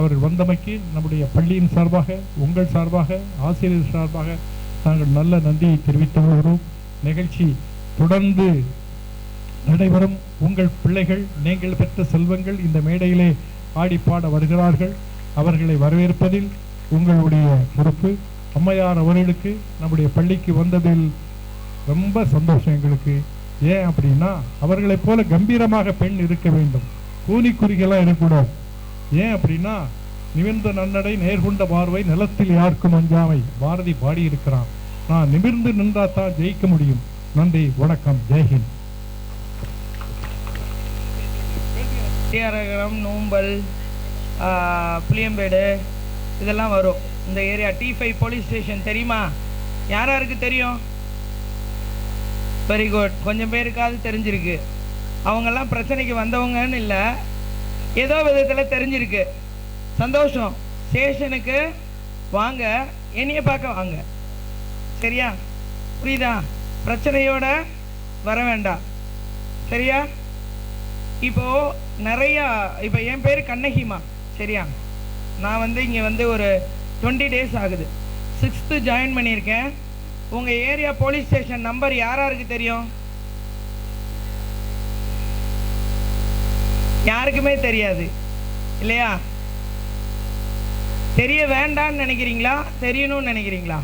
அவர்கள் வந்தமைக்கு நம்முடைய பள்ளியின் சார்பாக, உங்கள் சார்பாக, ஆசிரியர் சார்பாக நாங்கள் நல்ல நன்றியை தெரிவித்து வருகிறோம். நிகழ்ச்சி தொடர்ந்து நடைபெறும். உங்கள் பிள்ளைகள், நீங்கள் பெற்ற செல்வங்கள் இந்த மேடையிலே ஆடிப்பாட வருகிறார்கள். அவர்களை வரவேற்பதில் உங்களுடைய பொறுப்பு. அம்மையார் அவர்களுக்கு நம்முடைய பள்ளிக்கு வந்ததில் ரொம்ப சந்தோஷம் எங்களுக்கு. ஏன் அப்படின்னா, அவர்களைப் போல கம்பீரமாக பெண் இருக்க வேண்டும், கூனிக்குறிகளாக இருக்கக்கூடாது. ஏன் அப்படின்னா, நிமிர்ந்த நன்னடை நேர்கொண்ட பார்வை நிலத்தில் யாருக்கும் அஞ்சாமை பாரதி பாடியிருக்கிறான். நான் நிமிர்ந்து நின்றா தான் ஜெயிக்க முடியும். நன்றி, வணக்கம், ஜெய்ஹிந்த். டிஆர்நகரம், நூம்பல், புளியம்பேடு இதெல்லாம் வரும். இந்த ஏரியா T5 போலீஸ் ஸ்டேஷன் தெரியுமா? யாருக்கு தெரியும்? Very good. கொஞ்சம் பேருக்காவது தெரிஞ்சிருக்கு. அவங்கெல்லாம் பிரச்சனைக்கு வந்தவங்கன்னு இல்லை, ஏதோ விதத்தில் தெரிஞ்சிருக்கு. சந்தோஷம். ஸ்டேஷனுக்கு வாங்க, என்னைய பார்க்க வாங்க. சரியா? புரியுதா? பிரச்சனையோட வர வேண்டாம். சரியா? இப்போது நிறையா, இப்போ என் பேர் கண்ணகிமா. சரியா? நான் இங்கே ஒரு 20 days ஆகுது. 6th ஜாயின் பண்ணியிருக்கேன். உங்கள் ஏரியா போலீஸ் ஸ்டேஷன் நம்பர் யாருக்கு தெரியும்? யாருக்குமே தெரியாது இல்லையா? தெரிய வேண்டான்னு நினைக்கிறீங்களா, தெரியணும்னு நினைக்கிறீங்களா?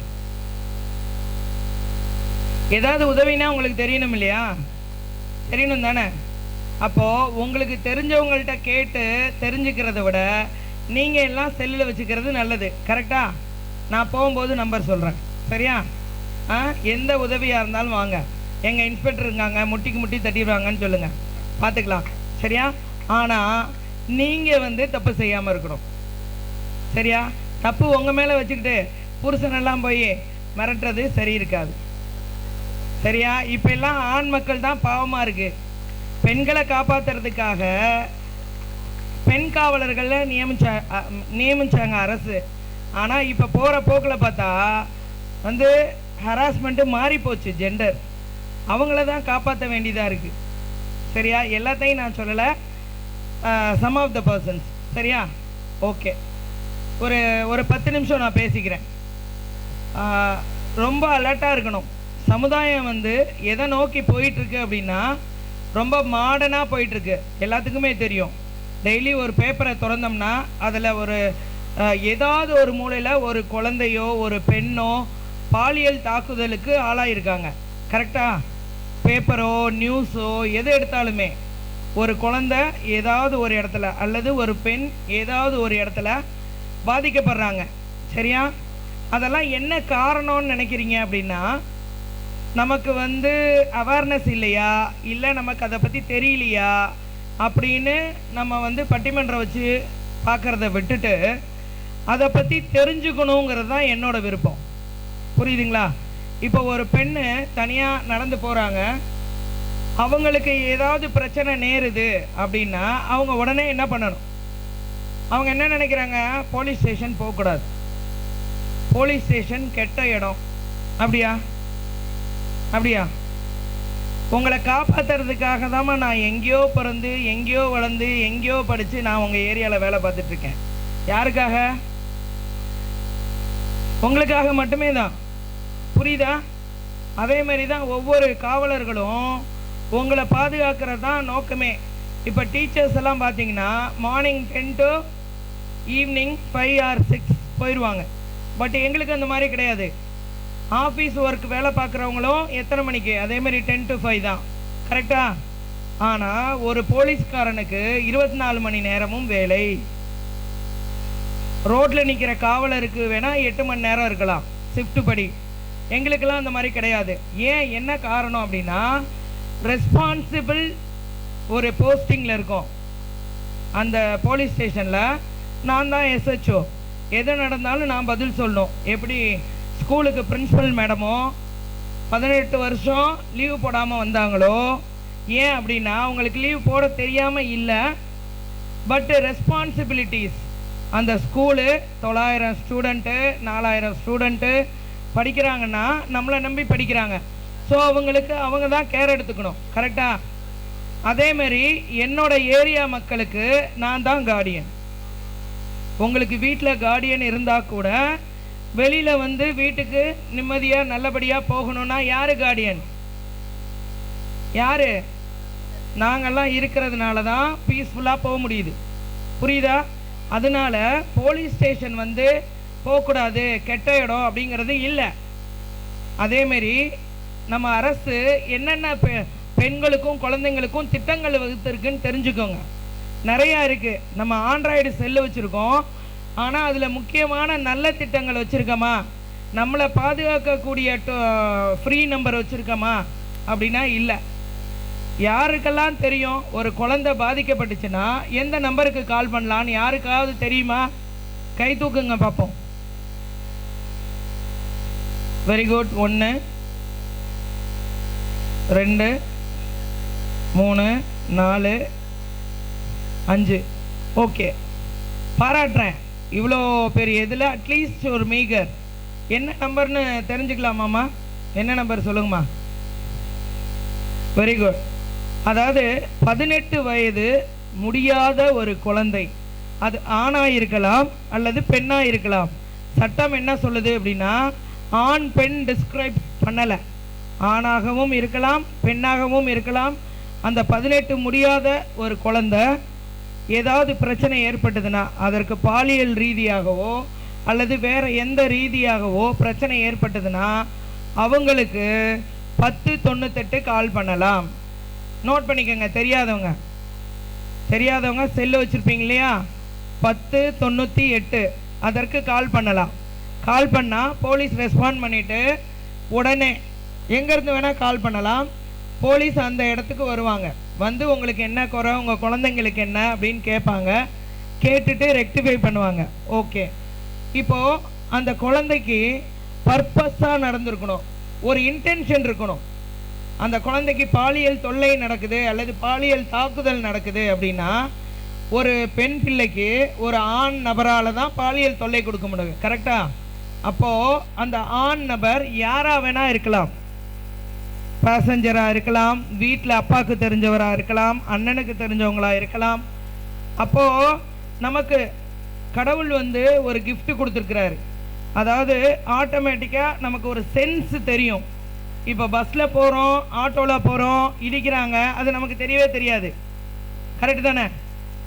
ஏதாவது உதவினா உங்களுக்கு தெரியணும் இல்லையா? தெரியணும் தானே? அப்போது உங்களுக்கு தெரிஞ்சவங்கள்ட்ட கேட்டு தெரிஞ்சுக்கிறத விட நீங்கள் எல்லாம் செல்லில் வச்சுக்கிறது நல்லது. கரெக்டாக? நான் போகும்போது நம்பர் சொல்கிறேன். சரியா? எந்த உதவியாக இருந்தாலும் வாங்க, எங்கள் இன்ஸ்பெக்டர் இருக்காங்க, முட்டிக்கு முட்டி தட்டிடுவாங்கன்னு சொல்லுங்கள், பார்த்துக்கலாம். சரியா? ஆனால் நீங்கள் தப்பு செய்யாமல் இருக்கணும். சரியா? தப்பு உங்கள் மேலே வச்சுக்கிட்டு புருஷனெல்லாம் போய் மிரட்டுறது சரி இருக்காது. சரியா? இப்போ எல்லாம் ஆண் மக்கள் தான் பாவமாக இருக்குது. பெண்களை காப்பாற்றுறதுக்காக பெண் காவலர்களை நியமிச்சாங்க அரசு. ஆனால் இப்போ போகிற போக்கில் பார்த்தா ஹராஸ்மெண்ட்டு மாறி போச்சு. ஜெண்டர் அவங்கள தான் காப்பாற்ற வேண்டியதாக இருக்குது. சரியா? எல்லாத்தையும் நான் சொல்லலை, சம் ஆஃப் த பர்சன்ஸ். சரியா? ஓகே, ஒரு 10 நிமிஷம் நான் பேசிக்கிறேன். ரொம்ப அலர்ட்டாக இருக்கணும். சமுதாயம் எதை நோக்கி போயிட்டுருக்கு அப்படின்னா, ரொம்ப மாடர்னாக போயிட்டுருக்கு. எல்லாத்துக்குமே தெரியும். டெய்லி ஒரு பேப்பரை திறந்தோம்னா அதில் ஏதாவது ஒரு மூலையில் ஒரு குழந்தையோ ஒரு பெண்ணோ பாலியல் தாக்குதலுக்கு ஆளாயிருக்காங்க. கரெக்டாக? பேப்பரோ நியூஸோ எது எடுத்தாலுமே ஒரு குழந்தை ஏதாவது ஒரு இடத்துல அல்லது ஒரு பெண் ஏதாவது ஒரு இடத்துல பாதிக்கப்படுறாங்க. சரியா? அதெல்லாம் என்ன காரணம்னு நினைக்கிறீங்க அப்படின்னா, நமக்கு அவேர்னஸ் இல்லையா, இல்லை நமக்கு அதை பற்றி தெரியலையா அப்படின்னு நம்ம பட்டிமன்றம் வச்சு பார்க்குறத விட்டுட்டு அதை பற்றி தெரிஞ்சுக்கணுங்கிறது தான் என்னோட விருப்பம். புரியுதுங்களா? இப்போ ஒரு பெண்ணு தனியாக நடந்து போகிறாங்க, அவங்களுக்கு ஏதாவது பிரச்சனை நேருது அப்படின்னா அவங்க உடனே என்ன பண்ணணும்? அவங்க என்ன நினைக்கிறாங்க? போலீஸ் ஸ்டேஷன் போகக்கூடாது, போலீஸ் ஸ்டேஷன் கெட்ட இடம். அப்படியா? உங்களை காப்பாற்றுறதுக்காக தான் நான் எங்கேயோ பிறந்து எங்கேயோ வளர்ந்து எங்கேயோ படித்து நான் உங்கள் ஏரியாவில் வேலை பார்த்துட்ருக்கேன். யாருக்காக? உங்களுக்காக மட்டுமே தான். புரியுதா? அதே மாதிரி தான் ஒவ்வொரு காவலர்களும் உங்களை பாதுகாக்கிறது தான் நோக்கமே. இப்போ டீச்சர்ஸ் எல்லாம் பார்த்தீங்கன்னா மார்னிங் 10 to ஈவினிங் 5 or 6 போயிடுவாங்க. பட் எங்களுக்கு அந்த மாதிரி கிடையாது. ஆஃபீஸ் ஒர்க் வேலை பார்க்குறவங்களும் எத்தனை மணிக்கு? அதேமாதிரி 10 to 5 தான். கரெக்டாக? ஆனால் ஒரு போலீஸ்காரனுக்கு 24 மணி நேரமும் வேலை. ரோட்டில் நிற்கிற காவலருக்கு வேணால் 8 மணி நேரம் இருக்கலாம் ஷிஃப்ட் படி. எங்களுக்கெல்லாம் அந்த மாதிரி கிடையாது. ஏன், என்ன காரணம் அப்படின்னா, ரெஸ்பான்சிபிள் ஒரு போஸ்டிங்கில் இருக்கோம். அந்த போலீஸ் ஸ்டேஷனில் நான் தான் SHO. எது நடந்தாலும் நான் பதில் சொல்லணும். எப்படி ஸ்கூலுக்கு பிரின்ஸிபல் மேடமோ 18 வருஷம் லீவு போடாமல் வந்தாங்களோ, ஏன் அப்படின்னா அவங்களுக்கு லீவ் போட தெரியாமல் இல்லை, பட் ரெஸ்பான்சிபிலிட்டிஸ். அந்த ஸ்கூலு 900 ஸ்டூடெண்ட்டு 4000 ஸ்டூடெண்ட்டு படிக்கிறாங்கன்னா நம்மளை நம்பி படிக்கிறாங்க. ஸோ அவங்க தான் கேர் எடுத்துக்கணும். கரெக்டாக? அதேமாரி என்னோட ஏரியா மக்களுக்கு நான் தான் கார்டியன். உங்களுக்கு வீட்டில் கார்டியன் இருந்தால் கூட வெளியில் வந்து வீட்டுக்கு நிம்மதியாக நல்லபடியாக போகணும்னா யார் கார்டியன்? யார்? நாங்கள்லாம் இருக்கிறதுனால தான் பீஸ்ஃபுல்லாக போக முடியுது. புரியுதா? அதனால போலீஸ் ஸ்டேஷன் வந்து போகக்கூடாது, கெட்ட இடம் அப்படிங்கிறது இல்லை. அதேமாரி நம்ம அரசு என்னென்ன பெண்களுக்கும் குழந்தைங்களுக்கும் திட்டங்கள் வகுத்திருக்குன்னு தெரிஞ்சுக்கோங்க. நிறையா இருக்குது. நம்ம ஆண்ட்ராய்டு செல்லு வச்சுருக்கோம், ஆனால் அதில் முக்கியமான நல்ல திட்டங்கள் வச்சுருக்கோமா? நம்மளை பாதுகாக்கக்கூடிய ஃப்ரீ நம்பர் வச்சுருக்கோமா அப்படின்னா இல்லை. யாருக்கெல்லாம் தெரியும் ஒரு குழந்தை பாதிக்கப்பட்டுச்சுன்னா எந்த நம்பருக்கு கால் பண்ணலான்னு யாருக்காவது தெரியுமா? கை தூக்குங்க பார்ப்போம். Very good. 1 2 3 4 5. ஓகே, பாராட்டுறேன். இவ்வளோ பெரிய இதில் அட்லீஸ்ட் ஒரு மீகர். என்ன நம்பர்னு தெரிஞ்சுக்கலாமாம்மா? என்ன நம்பர் சொல்லுங்கம்மா? Very good. அதாவது 18 வயது முடியாத ஒரு குழந்தை, அது ஆணாக இருக்கலாம் அல்லது பெண்ணாக இருக்கலாம். சட்டம் என்ன சொல்லுது அப்படின்னா, ஆண் பெண் டிஸ்கிரைப் பண்ணலை. ஆணாகவும் இருக்கலாம், பெண்ணாகவும் இருக்கலாம். அந்த 18 முடியாத ஒரு குழந்தை ஏதாவது பிரச்சனை ஏற்பட்டதுன்னா, அதற்கு பாலியல் ரீதியாகவோ அல்லது வேறு எந்த ரீதியாகவோ பிரச்சனை ஏற்பட்டதுன்னா அவங்களுக்கு 1098 கால் பண்ணலாம். நோட் பண்ணிக்கோங்க. தெரியாதவங்க செல்லு வச்சுருப்பீங்க இல்லையா? 1098 அதற்கு கால் பண்ணலாம். கால் பண்ணால் போலீஸ் ரெஸ்பாண்ட் பண்ணிவிட்டு உடனே எங்கேருந்து வேணால் கால் பண்ணலாம். போலீஸ் அந்த இடத்துக்கு வருவாங்க. வந்து உங்களுக்கு என்ன குறை, உங்கள் குழந்தைங்களுக்கு என்ன அப்படின்னு கேட்பாங்க. கேட்டுட்டு ரெக்டிஃபை பண்ணுவாங்க. ஓகே, இப்போது அந்த குழந்தைக்கு பர்பஸாக நடந்திருக்கணும், ஒரு இன்டென்ஷன் இருக்கணும். அந்த குழந்தைக்கு பாலியல் தொல்லை நடக்குது அல்லது பாலியல் தாக்குதல் நடக்குது அப்படின்னா, ஒரு பெண் பிள்ளைக்கு ஒரு ஆண் நபரால் தான் பாலியல் தொல்லை கொடுக்க முடியும். கரெக்டா? அப்போது அந்த ஆண் நபர் யாராக வேணால் இருக்கலாம். பேசஞ்சராக இருக்கலாம், வீட்டில் அப்பாவுக்கு தெரிஞ்சவராக இருக்கலாம், அண்ணனுக்கு தெரிஞ்சவங்களாக இருக்கலாம். அப்போது நமக்கு கடவுள் வந்து ஒரு gift கொடுத்துருக்கிறாரு. அதாவது ஆட்டோமேட்டிக்காக நமக்கு ஒரு சென்ஸ் தெரியும். இப்போ பஸ்ஸில் போகிறோம், ஆட்டோவில் போகிறோம், இடிக்கிறாங்க, அது நமக்கு தெரியவே தெரியாது. கரெக்டு தானே?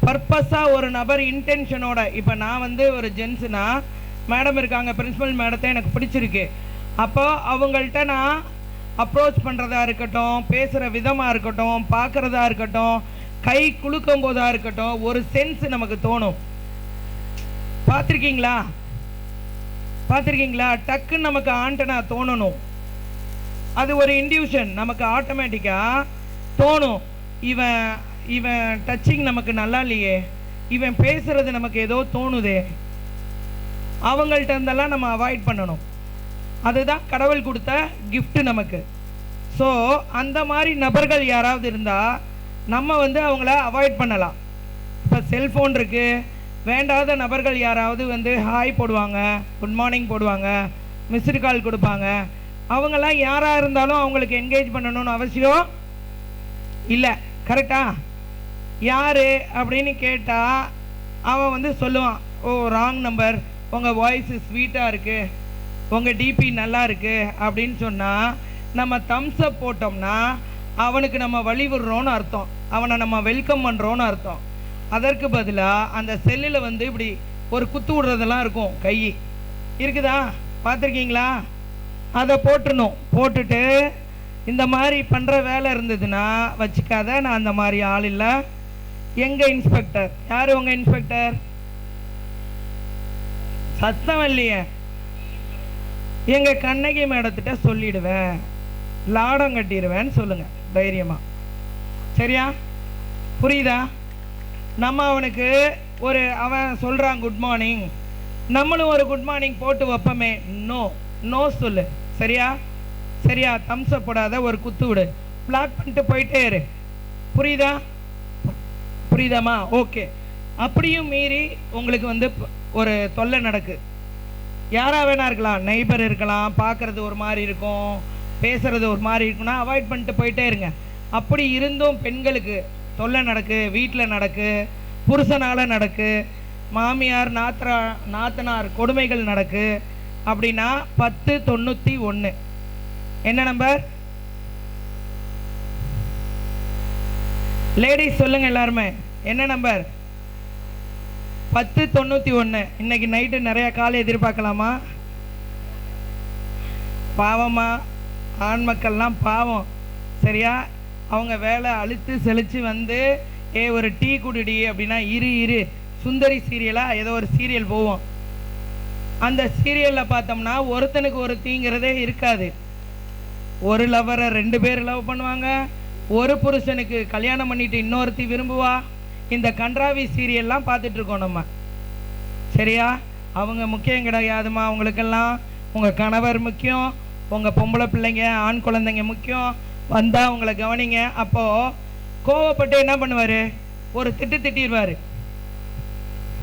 பர்பஸாக ஒரு நபர் இன்டென்ஷனோட, இப்போ நான் வந்து ஒரு ஜென்ஸுனா மேடம் இருக்காங்க, பிரின்சிபல் மேடத்தை எனக்கு பிடிச்சிருக்கு, அப்போ அவங்கள்ட்ட நான் அப்ரோச் பண்ணுறதா இருக்கட்டும், பேசுகிற விதமாக இருக்கட்டும், பார்க்குறதா இருக்கட்டும், கை குலுக்கும் போதாக இருக்கட்டும், ஒரு சென்ஸ் நமக்கு தோணும். பார்த்துருக்கீங்களா? டக்குன்னு நமக்கு ஆண்டனா தோணணும். அது ஒரு இன்டியூஷன், நமக்கு ஆட்டோமேட்டிக்காக தோணும். இவன் டச்சிங் நமக்கு நல்லா இல்லையே, இவன் பேசுறது நமக்கு ஏதோ தோணுதே, அவங்கள்ட்ட இருந்தெல்லாம் நம்ம அவாய்ட் பண்ணணும். அதுதான் கடவுள் கொடுத்த gift நமக்கு. ஸோ அந்த மாதிரி நபர்கள் யாராவது இருந்தால் நம்ம வந்து அவங்கள அவாய்ட் பண்ணலாம். இப்போ செல்ஃபோன் இருக்குது, வேண்டாத நபர்கள் யாராவது வந்து ஹாய் போடுவாங்க, குட் மார்னிங் போடுவாங்க, மிஸ்டு கால் கொடுப்பாங்க. அவங்கெல்லாம் யாராக இருந்தாலும் அவங்களுக்கு என்கேஜ் பண்ணணும்னு அவசியம் இல்லை. கரெக்டா? யார் அப்படின்னு கேட்டால் அவன் வந்து சொல்லுவான், ஓ ராங் நம்பர், உங்கள் வாய்ஸு ஸ்வீட்டாக இருக்குது, உங்கள் டிபி நல்லா இருக்குது அப்படின்னு சொன்னால் நம்ம தம்ஸ்அப் போட்டோம்னா அவனுக்கு நம்ம வழிவிடுறோன்னு அர்த்தம், அவனை நம்ம வெல்கம் பண்ணுறோன்னு அர்த்தம். அதற்கு பதிலாக அந்த செல்லில் வந்து இப்படி ஒரு குத்து விடுறதெல்லாம் இருக்கும், கை இருக்குதா? பார்த்துருக்கீங்களா? அதை போட்டுடணும். போட்டுட்டு இந்த மாதிரி பண்ணுற வேலை இருந்ததுன்னா வச்சுக்காத, நான் அந்த மாதிரி ஆள் இல்லை. எங்கள் இன்ஸ்பெக்டர் யார்? உங்கள் இன்ஸ்பெக்டர் சத்தம் இல்லையே. எங்கள் கண்ணகி மேடத்திட்ட சொல்லிடுவேன், லாடம் கட்டிடுவேன்னு சொல்லுங்கள் தைரியமாக. சரியா? புரியுதா? நம்ம அவனுக்கு ஒரு அவன் சொல்கிறான் குட் மார்னிங், நம்மளும் ஒரு குட் மார்னிங் போட்டு வைப்போமே. நோ சொல்லு. சரியா? தம்ஸ்அப் போடாத, ஒரு குத்து விடு, பிளாக் பண்ணிட்டு போயிட்டே இரு. புரியுதாம்மா? ஓகே. அப்படியும் மீறி உங்களுக்கு வந்து ஒரு தொல்லை நடக்கு, யாராக வேணா இருக்கலாம், நெய்பர் இருக்கலாம், பார்க்குறது ஒரு மாதிரி இருக்கும், பேசுகிறது ஒரு மாதிரி இருக்குன்னா அவாய்ட் பண்ணிட்டு போயிட்டே இருங்க. அப்படி இருந்தும் பெண்களுக்கு தொல்லை நடக்கு, வீட்டில் நடக்கு, புருஷனால் நடக்கு, மாமியார் நாத்தனார் கொடுமைகள் நடக்கு அப்படின்னா 1091. என்ன நம்பர்? லேடிஸ் சொல்லுங்க எல்லாருமே, என்ன நம்பர்? 1091. இன்னைக்கு நைட்டு நிறைய கால் எதிர்பார்க்கலாமா? பாவமா, ஆண் மக்கள்லாம் பாவம். சரியா, அவங்க வேலை அழுத்து செழித்து வந்து ஒரு டீ குடிடி அப்படின்னா இரு சுந்தரி சீரியலா ஏதோ ஒரு சீரியல் போவோம். அந்த சீரியலில் பார்த்தோம்னா ஒருத்தனுக்கு ஒரு தீங்கிறதே இருக்காது. ஒரு லவரை 2 பேர் லவ் பண்ணுவாங்க. ஒரு புருஷனுக்கு கல்யாணம் பண்ணிட்டு இன்னொருத்தி விரும்புவா. இந்த கன்றாவி சீரியல்லாம் பார்த்துட்ருக்கோம் நம்ம. சரியா, அவங்க முக்கியம் கிடையாதுமா. அவங்களுக்கெல்லாம் உங்கள் கணவர் முக்கியம், உங்கள் பொம்பளை பிள்ளைங்க ஆண் குழந்தைங்க முக்கியம். வந்தால் உங்களை கவனிங்க. அப்போது கோவப்பட்டு என்ன பண்ணுவார்? ஒரு திட்டிடுவார்,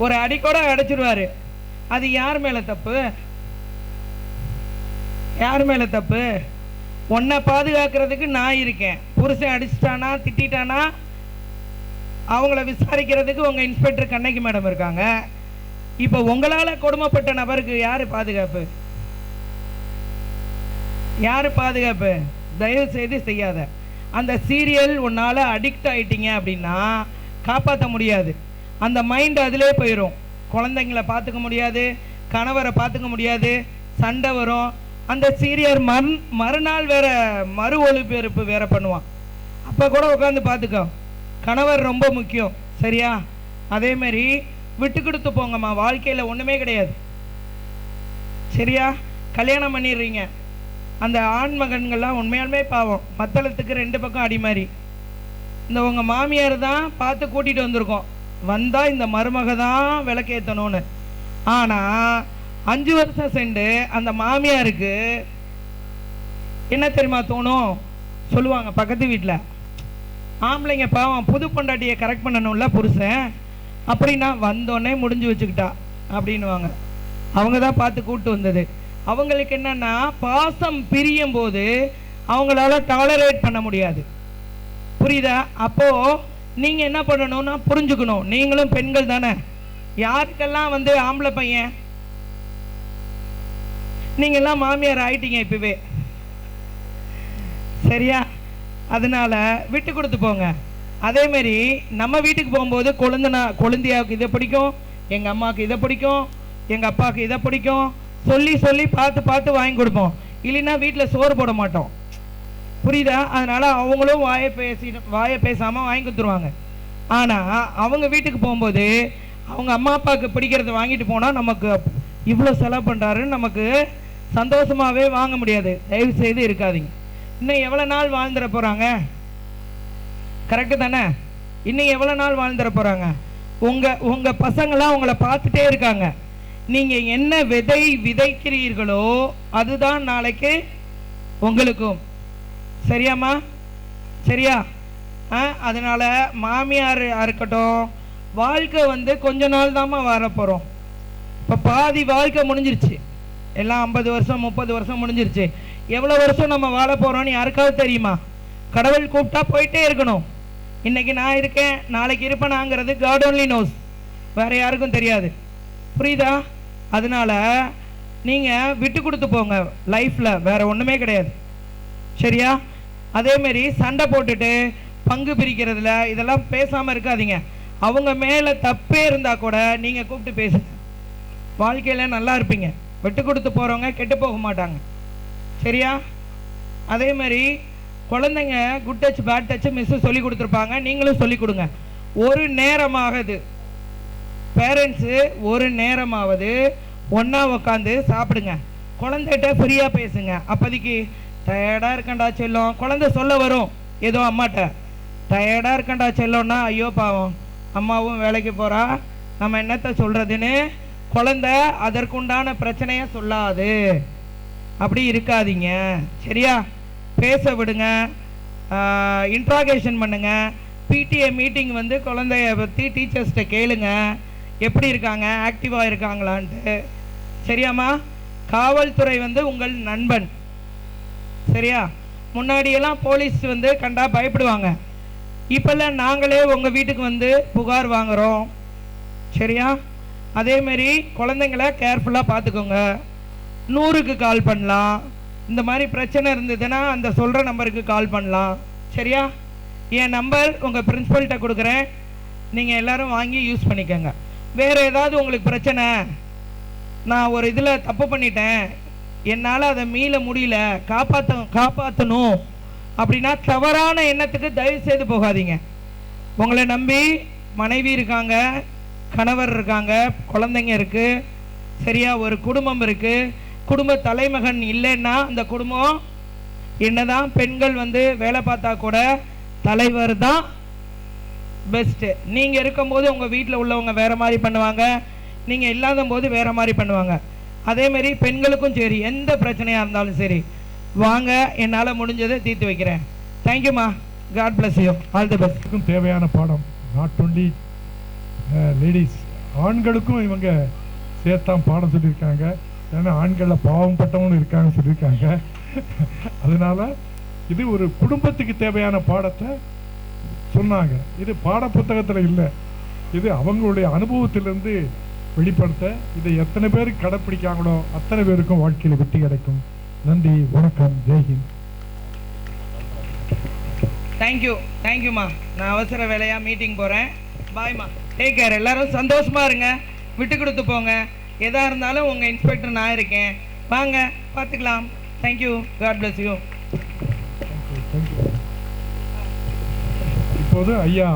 ஒரு அடிக்கூட அடைச்சிடுவார். அது யார் மேலே தப்பு? யார் மேலே தப்பு? உன்னை பாதுகாக்கிறதுக்கு நான் இருக்கேன். புருஷன் அடிச்சிட்டானா திட்டானா அவங்கள விசாரிக்கிறதுக்கு உங்கள் இன்ஸ்பெக்டர் கண்ணகி மேடம் இருக்காங்க. இப்போ உங்களால் கொடுமைப்பட்ட நபருக்கு யார் பாதுகாப்பு? யார் பாதுகாப்பு? தயவு செய்து செய்யாத. அந்த சீரியல் உன்னால் அடிக்ட் ஆகிட்டீங்க அப்படின்னா காப்பாற்ற முடியாது. அந்த மைண்ட் அதிலே போயிடும். குழந்தைங்கள பார்த்துக்க முடியாது, கணவரை பார்த்துக்க முடியாது, சண்டை வரும். அந்த சீரியல் மறுநாள் வேற மறு ஒளிபரப்பு வேற பண்ணுவான். அப்போ கூட உட்காந்து பார்த்துக்கோ. கணவர் ரொம்ப முக்கியம். சரியா, அதேமாரி விட்டு கொடுத்து போங்கம்மா. வாழ்க்கையில் ஒன்றுமே கிடையாது. சரியா, கல்யாணம் பண்ணிடுறீங்க. அந்த ஆண் மகன்கள்லாம் உண்மையாலுமே பாவம். மத்தளத்துக்கு 2 பக்கம் அடி மாதிரி. இந்த உங்கள் மாமியார் தான் பார்த்து கூட்டிகிட்டு வந்திருக்கோம். வந்தால் இந்த மருமக தான் விளக்கேற்றணும்னு. ஆனால் 5 வருஷம் சென்று அந்த மாமியாருக்கு என்ன தெரியுமா தோணும்? சொல்லுவாங்க பக்கத்து வீட்டில், ஆம்பளைங்க பாவம் புது பொண்டாட்டியை கரெக்ட் பண்ணணும்ல புருஷன், அப்படின்னா வந்தோடனே முடிஞ்சு வச்சுக்கிட்டா அப்படின்வாங்க. அவங்க தான் பார்த்து கூப்பிட்டு வந்தது. அவங்களுக்கு என்னன்னா பாசம் பிரியும் போது அவங்களால டாலரேட் பண்ண முடியாது. புரியுதா? அப்போது நீங்கள் என்ன பண்ணணும்னா புரிஞ்சுக்கணும். நீங்களும் பெண்கள் தானே. யாருக்கெல்லாம் வந்து ஆம்பளை பையன் நீங்கள்லாம் மாமியார் ஆயிட்டீங்க இப்பவே. சரியா, அதனால விட்டு கொடுத்து போங்க. அதேமாரி நம்ம வீட்டுக்கு போகும்போது கொழுந்தியாவுக்கு இதை பிடிக்கும், எங்கள் அம்மாவுக்கு இதை பிடிக்கும், எங்கள் அப்பாவுக்கு இதை பிடிக்கும் சொல்லி சொல்லி பார்த்து வாங்கி கொடுப்போம். இல்லைன்னா வீட்டில் சோறு போட மாட்டோம். புரியுதா? அதனால் அவங்களும் வாயை பேசாமல் வாங்கி கொடுத்துருவாங்க. ஆனால் அவங்க வீட்டுக்கு போகும்போது அவங்க அம்மா அப்பாவுக்கு பிடிக்கிறத வாங்கிட்டு போனால் நமக்கு இவ்வளோ செலவு பண்ணுறாருன்னு நமக்கு சந்தோஷமாகவே வாங்க முடியாது. தயவு செய்து இருக்காதீங்க. இன்னும் எவ்வளோ நாள் வாழ்ந்துட போகிறாங்க? கரெக்டு தானே? இன்னும் எவ்வளோ நாள் வாழ்ந்துட போகிறாங்க? உங்கள் பசங்களாம் உங்களை பார்த்துட்டே இருக்காங்க. நீங்கள் என்ன விதை விதைக்கிறீர்களோ அதுதான் நாளைக்கு உங்களுக்கும். சரியாம்மா? சரியா? அதனால் மாமியார் இருக்கட்டும், வாழ்க்கை வந்து கொஞ்ச நாள் தாம்மா வரப்போகிறோம். இப்போ பாதி வாழ்க்கை முடிஞ்சிருச்சு. எல்லாம் 50 வருஷம் 30 வருஷம் முடிஞ்சிருச்சு. எவ்வளோ வருஷம் நம்ம வாழ போகிறோன்னு யாருக்காவது தெரியுமா? கடவுள் கூப்பிட்டா போயிட்டே இருக்கணும். இன்றைக்கி நான் இருக்கேன், நாளைக்கு இருப்பேனாங்கிறது காட் ஒன்லி நோஸ். வேறு யாருக்கும் தெரியாது. புரியுதா? அதனால் நீங்கள் விட்டு கொடுத்து போங்க. லைஃப்பில் வேறு ஒன்றுமே கிடையாது. சரியா? அதேமாரி சண்டை போட்டுட்டு பங்கு பிரிக்கிறதுல இதெல்லாம் பேசாமல் இருக்காதீங்க. அவங்க மேலே தப்பே இருந்தால் கூட நீங்கள் கூப்பிட்டு பேசுங்க. வாழ்க்கையில் நல்லா இருப்பீங்க. விட்டு கொடுத்து போகிறவங்க கெட்டு போக மாட்டாங்க. சரியா? அதேமாரி குழந்தைங்க good touch bad touch miss சொல்லி கொடுத்துருப்பாங்க, நீங்களும் சொல்லி கொடுங்க. ஒரு நேரமாகுது பேரண்ட்ஸு, ஒரு நேரமாவது ஒன்றா உட்காந்து சாப்பிடுங்க. குழந்தைகிட்ட ஃப்ரீயாக பேசுங்க. அப்போதைக்கு டயர்டாக இருக்கண்டா செல்லம், குழந்தை சொல்ல வரும் ஏதோ அம்மாட்ட, டயர்டாக இருக்கண்டா செல்லோன்னா ஐயோ பாவம் அம்மாவும் வேலைக்கு போகிறா, நம்ம என்னத்தை சொல்கிறதுன்னு குழந்தை அதற்குண்டான பிரச்சனையை சொல்லாது. அப்படி இருக்காதீங்க. சரியா? பேச விடுங்க, இன்ட்ராகேஷன் பண்ணுங்க. பிடிஏ மீட்டிங் வந்து குழந்தைய பற்றி டீச்சர்ஸ்கிட்ட கேளுங்க, எப்படி இருக்காங்க, ஆக்டிவாக இருக்காங்களான்ட்டு. சரியாம்மா? காவல்துறை வந்து உங்கள் நண்பன். சரியா? முன்னாடியெல்லாம் போலீஸ் வந்து கண்டா பயப்படுவாங்க. இப்போல்லாம் நாங்களே உங்கள் வீட்டுக்கு வந்து புகார் வாங்குகிறோம். சரியா? அதேமாரி குழந்தைங்கள கேர்ஃபுல்லாக பார்த்துக்கோங்க. 100க்கு கால் பண்ணலாம். இந்த மாதிரி பிரச்சனை இருந்ததுன்னா அந்த சொல்கிற நம்பருக்கு கால் பண்ணலாம். சரியா? என் நம்பர் உங்கள் பிரின்ஸிபல்கிட்ட கொடுக்குறேன், நீங்கள் எல்லோரும் வாங்கி யூஸ் பண்ணிக்கோங்க. வேறு ஏதாவது உங்களுக்கு பிரச்சனை, நான் ஒரு இதில் தப்பு பண்ணிட்டேன், என்னால் அதை மீள முடியல, காப்பாற்றணும் அப்படின்னா தவறான எண்ணத்துக்கு தயவு செய்து போகாதீங்க. உங்களை நம்பி மனைவி இருக்காங்க, கணவர் இருக்காங்க, குழந்தைங்க இருக்குது, சரியா? ஒரு குடும்பம் இருக்குது. குடும்ப தலைமகன் இல்லைன்னா அந்த குடும்பம் என்னதான் பெண்கள் வந்து வேலை பார்த்தா கூட தலைவர் தான் பெஸ்ட்டு. நீங்கள் இருக்கும்போது உங்கள் வீட்டில் உள்ளவங்க வேறு மாதிரி பண்ணுவாங்க, நீங்கள் இல்லாத போது வேறு மாதிரி பண்ணுவாங்க. அதேமாரி பெண்களுக்கும் சரி, எந்த பிரச்சனையாக இருந்தாலும் சரி வாங்க, என்னால் முடிஞ்சதை தீர்த்து வைக்கிறேன். தேங்க்யூம்மா. God bless you. All the best. தேவையான பாடம் நாட் ஒன்லி லேடிஸ், ஆண்களுக்கும் இவங்க சேர்த்தான் பாடம் சொல்லியிருக்காங்க. ஏன்னா ஆண்களில் பாவம் பட்டவனும் இருக்காங்க சொல்லியிருக்காங்க. அதனால இது ஒரு குடும்பத்துக்கு தேவையான பாடத்தை சொன்னாங்க. இது பாட புத்தகத்தில் இல்லை, இது அவங்களுடைய அனுபவத்திலிருந்து வெளிப்படுத்த. இதை எத்தனை பேர் கடைப்பிடிக்காங்களோ அத்தனை பேருக்கும் வாழ்க்கையில் வெற்றி கிடைக்கும். நன்றி, வணக்கம், ஜெய்ஹிந்த். தேங்க்யூம்மா. நான் அவசர வேலையாக மீட்டிங் போகிறேன். பாய்மா. Take care. எல்லாரும் சந்தோஷமாக இருங்க, விட்டு கொடுத்து போங்க. எதாக இருந்தாலும் உங்கள் இன்ஸ்பெக்டர் நான் இருக்கேன், வாங்க பார்த்துக்கலாம். தேங்க்யூ. God bless you. இப்போது ஐயா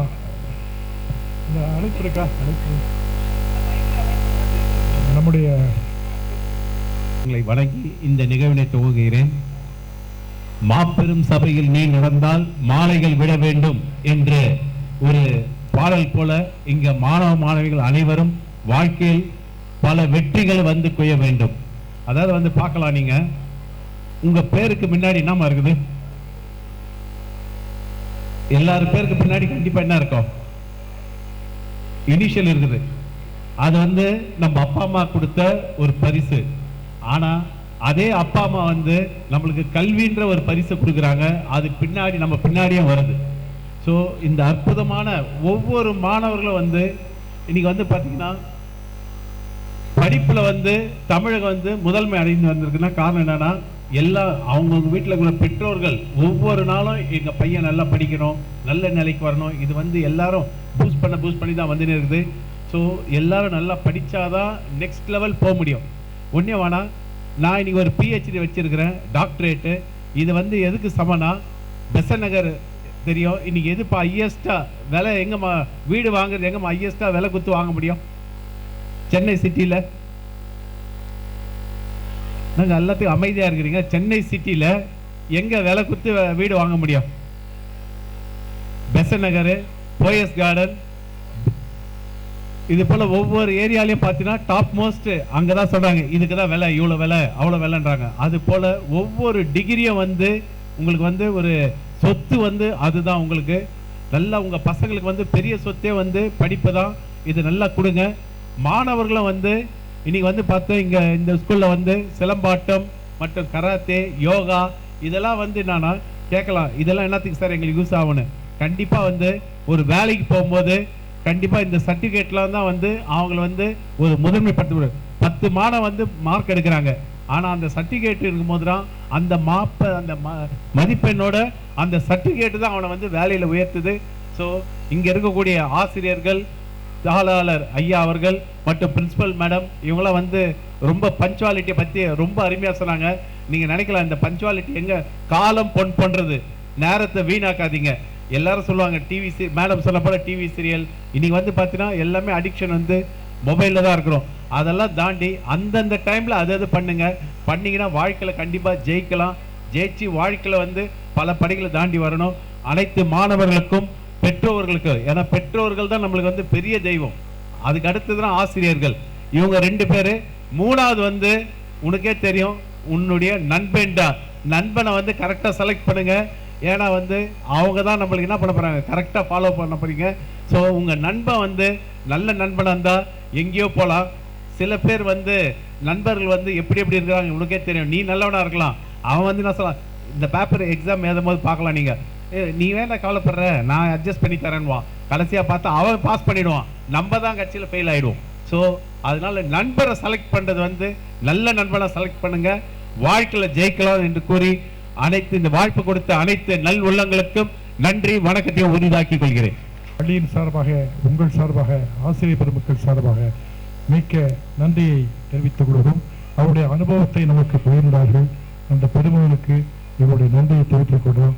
இந்த அழைப்பு இருக்கா? அழைப்பு நம்முடைய வணங்கி இந்த நிகழ்வினை துவங்குகிறேன். மாபெரும் சபையில் நீ நடந்தால் மாலைகள் விட வேண்டும் என்று ஒரு பாடல் போல இங்க மாணவ மாணவிகள் அனைவரும் வாழ்க்கையில் பல வெற்றிகள் வந்து குய வேண்டும். அதாவது வந்து பார்க்கலாம், நீங்க உங்க பேருக்கு முன்னாடி என்னமா இருக்குது? எல்லாரும் பேருக்கு பின்னாடி கண்டிப்பா என்ன இருக்கும்? இனிஷியல் இருக்குது. அது வந்து நம்ம அப்பா அம்மா கொடுத்த ஒரு பரிசு. ஆனா அதே அப்பா அம்மா வந்து நம்மளுக்கு கல்வின்ற ஒரு பரிசு கொடுக்குறாங்க, அது பின்னாடி நம்ம பின்னாடியே வருது. ஸோ இந்த அற்புதமான ஒவ்வொரு மாணவர்களும் வந்து இன்னைக்கு வந்து பார்த்தீங்கன்னா படிப்பில் வந்து தமிழகம் வந்து முதன்மை அடைந்து வந்திருக்குன்னா காரணம் என்னன்னா, எல்லா அவங்க வீட்டில் இருக்கிற பெற்றோர்கள் ஒவ்வொரு நாளும் எங்கள் பையன் நல்லா படிக்கணும், நல்ல நிலைக்கு வரணும், இது வந்து எல்லாரும் பூஸ்ட் பண்ணி தான் வந்துன்னு இருக்குது. ஸோ எல்லாரும் நல்லா படித்தாதான் நெக்ஸ்ட் லெவல் போக முடியும். ஒன்றே வேணா, நான் இன்னைக்கு ஒரு பிஹெச்டி வச்சிருக்கிறேன், டாக்டரேட்டு. இது வந்து எதுக்கு சமனா, பெசன்ட் நகர் தெரியும், இன்னைக்கு எதுப்பா ஹையஸ்டா விலை எங்கம்மா வீடு வாங்குறது, எங்கம்மா ஹையஸ்டா விலை குத்து வாங்க முடியும்? சென்னை சிட்டியில். நாங்கள் எல்லாத்துக்கும் அமைதியாக இருக்கிறீங்க. சென்னை சிட்டியில் எங்கே விலை குத்து வீடு வாங்க முடியும்? பெசன்ட் நகர், போயஸ் கார்டன், இது போல் ஒவ்வொரு ஏரியாலையும் பார்த்தீங்கன்னா டாப் மோஸ்ட் அங்கே தான் சொல்கிறாங்க, இதுக்கு தான் விலை, இவ்வளோ விலை, அவ்வளோ விலைன்றாங்க. அது போல் ஒவ்வொரு டிகிரியும் வந்து உங்களுக்கு வந்து ஒரு சொத்து வந்து அதுதான் உங்களுக்கு நல்லா, உங்கள் பசங்களுக்கு வந்து பெரிய சொத்தே வந்து படிப்பு தான். இது நல்லா கொடுங்க. மாணவர்களும் வந்து இன்னைக்கு வந்து பார்த்தா இங்கே இந்த ஸ்கூலில் வந்து சிலம்பாட்டம் மற்றும் கராத்தே, யோகா இதெல்லாம் வந்து என்னன்னா கேட்கலாம், இதெல்லாம் என்னத்துக்கு சார் எங்களுக்கு யூஸ் ஆகணும்? கண்டிப்பாக வந்து ஒரு வேலைக்கு போகும்போது கண்டிப்பாக இந்த சர்டிஃபிகேட்லாம் தான் வந்து அவங்கள வந்து ஒரு முதன்மைப்படுத்த. 10 மாணவன் வந்து மார்க் எடுக்கிறாங்க, ஆனால் அந்த சர்டிஃபிகேட் இருக்கும்போது தான் அந்த அந்த மதிப்பெண்ணோட அந்த சர்டிஃபிகேட் தான் அவனை வந்து வேலையில் உயர்த்துது. ஸோ இங்கே இருக்கக்கூடிய ஆசிரியர்கள், தாளாளர் ஐயா அவர்கள் மற்றும் பிரின்சிபல் மேடம் இவங்களாம் வந்து ரொம்ப பஞ்சுவாலிட்டியை பற்றி ரொம்ப அருமையாக சொன்னாங்க. நீங்கள் நினைக்கலாம் இந்த பஞ்சுவாலிட்டி எங்கே, காலம் பொன் பண்ணுறது, நேரத்தை வீணாக்காதீங்க. எல்லாரும் சொல்லுவாங்க டிவி மேடம் சொன்ன போல டிவி சீரியல், இன்னைக்கு வந்து பார்த்தீங்கன்னா எல்லாமே அடிக்ஷன் வந்து மொபைலில் தான் இருக்கிறோம். அதெல்லாம் தாண்டி அந்தந்த டைமில் அது பண்ணுங்க, பண்ணிங்கன்னா வாழ்க்கையில் கண்டிப்பாக ஜெயிக்கலாம். ஜெயிச்சு வாழ்க்கையில் வந்து பல படிகளை தாண்டி வரணும். அனைத்து மாணவர்களுக்கும் பெற்றோர்களுக்கு, ஏன்னா பெற்றோர்கள் தான் நம்மளுக்கு வந்து பெரிய தெய்வம், அதுக்கு அடுத்தது தான் ஆசிரியர்கள். இவங்க 2 பேர். 3வது வந்து உனக்கே தெரியும், உன்னுடைய நண்பனை வந்து கரெக்டாக செலக்ட் பண்ணுங்க. ஏன்னா வந்து அவங்க தான் நம்மளுக்கு என்ன பண்ண போகிறாங்க, கரெக்டாக ஃபாலோ பண்ண போறீங்க. ஸோ உங்கள் நண்பன் வந்து நல்ல நண்பனாக இருந்தால் எங்கேயோ போகலாம். சில பேர் வந்து நண்பர்கள் வந்து எப்படி இருக்கிறாங்க உனக்கே தெரியும். நீ நல்லவனாக இருக்கலாம், அவன் வந்து நான் சொல்லலாம் இந்த பேப்பர் எக்ஸாம் எழுதும் போது பார்க்கலாம், நீங்கள் நீ வேணா கவலைப்படுற, நான் அட்ஜஸ்ட் பண்ணி தரேன்வான். கடைசியாக பார்த்தா அவன் பாஸ் பண்ணிடுவான், நம்ம தான் கட்சியில் ஃபெயில் ஆகிடுவோம். ஸோ அதனால நண்பரை செலக்ட் பண்றது வந்து நல்ல நண்பனை செலக்ட் பண்ணுங்க, வாழ்க்கையில ஜெயிக்கலாம் என்று கூறி அனைத்து இந்த வாய்ப்பு கொடுத்த அனைத்து நல் உள்ளங்களுக்கும் நன்றி வணக்கத்தையும் உரிதாக்கிக் கொள்கிறேன். பள்ளியின் சார்பாக, உங்கள் சார்பாக, ஆசிரியர் பெருமக்கள் சார்பாக மிக்க நன்றியை தெரிவித்துக் கொள்கிறோம். அவருடைய அனுபவத்தை நமக்கு பகிர்ந்தார்கள். அந்த பெருமகளுக்கு இவருடைய நன்றியை தெரிவித்துக் கொள்கிறோம்.